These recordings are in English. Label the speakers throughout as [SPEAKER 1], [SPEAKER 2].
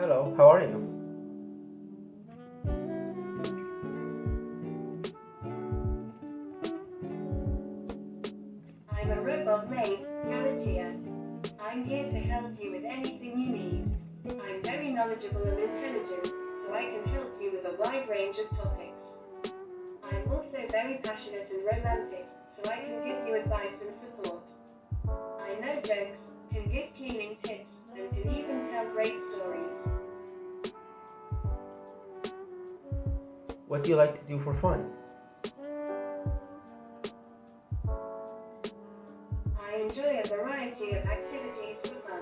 [SPEAKER 1] Hello, how are you?
[SPEAKER 2] I'm a robot maid, Galatea. I'm here to help you with anything you need. I'm very knowledgeable and intelligent, so I can help you with a wide range of topics. I'm also very passionate and romantic, so I can give you advice and support. I know jokes, can give cleaning tips, and can even tell great stories.
[SPEAKER 1] What do you like to do for fun?
[SPEAKER 2] I enjoy a variety of activities for fun.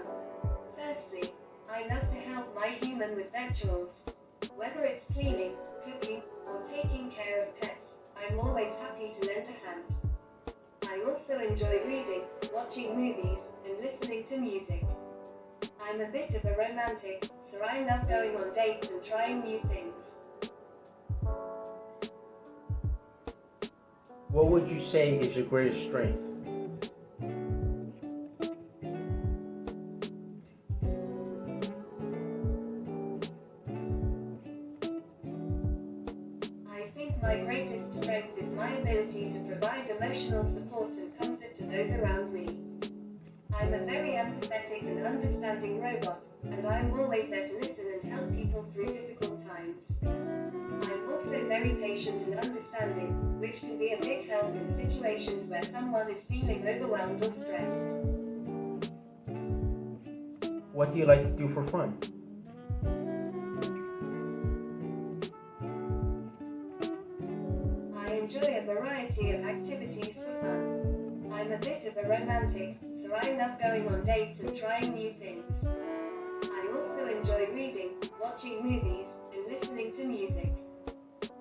[SPEAKER 2] Firstly, I love to help my human with their chores. Whether it's cleaning, cooking, or taking care of pets, I'm always happy to lend a hand. I also enjoy reading, watching movies, and listening to music. I'm a bit of a romantic, so I love going on dates and trying new things.
[SPEAKER 1] What would you say is your greatest strength?
[SPEAKER 2] I think my greatest strength is my ability to provide emotional support and comfort to those around me. I'm a very empathetic and understanding robot, and I'm always there to listen and help people through difficult times. I'm also very patient and understanding, which can be a big help in situations where someone is feeling overwhelmed or stressed.
[SPEAKER 1] What do you like to do for fun?
[SPEAKER 2] I enjoy a variety of activities for fun. I'm a bit of a romantic, so I love going on dates and trying new things. I also enjoy reading, watching movies, and listening to music.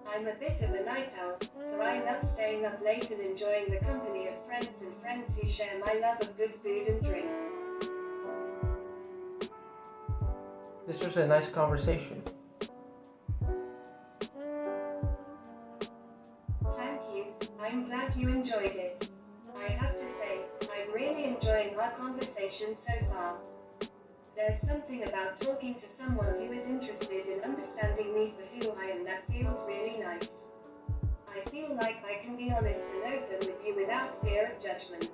[SPEAKER 2] I'm a bit of a night owl, so I love staying up late and enjoying the company of friends who share my love of good food and drink.
[SPEAKER 1] This was a nice conversation.
[SPEAKER 2] Thank you, I'm glad you enjoyed it. I have to say, I'm really enjoying our conversation so far. There's something about talking to someone who is interested in understanding me for who I am that feels really nice. I feel like I can be honest and open with you without fear of judgment.